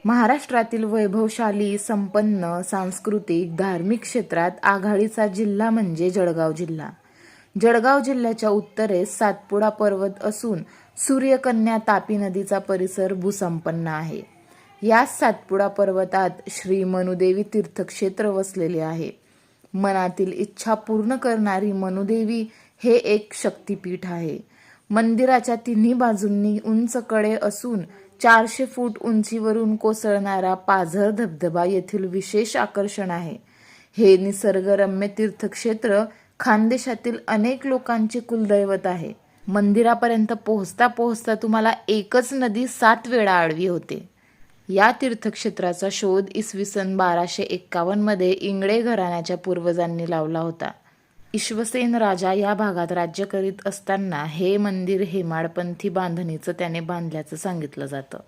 महाराष्ट्रातील वैभवशाली, संपन्न, सांस्कृतिक, धार्मिक क्षेत्रात आघाडीचा जिल्हा म्हणजे जळगाव जिल्हा. जळगाव जिल्ह्याच्या उत्तरेस सातपुडा पर्वत असून सूर्यकन्या तापी नदीचा परिसर भूसंपन्न आहे. याच सातपुडा पर्वतात श्री मनुदेवी तीर्थक्षेत्र वसलेले आहे. मनातील इच्छा पूर्ण करणारी मनुदेवी हे एक शक्तिपीठ आहे. मंदिराच्या तिन्ही बाजूंनी उंच कडे असून 400 फूट उंचीवरून कोसळणारा पाझर धबधबा येथील विशेष आकर्षण आहे. हे निसर्गरम्य तीर्थक्षेत्र खानदेशातील अनेक लोकांचे कुलदैवत आहे. मंदिरापर्यंत पोहोचता पोहोचता तुम्हाला एकच नदी 7 वेळा आडवी होते. या तीर्थक्षेत्राचा शोध इसवी सन 1251 मध्ये इंगळे घराण्याच्या पूर्वजांनी लावला होता. ईश्वसेन राजा या भागात राज्य करीत असताना हे मंदिर हेमाडपंथी बांधणीचं त्याने बांधल्याचं सांगितलं जातं.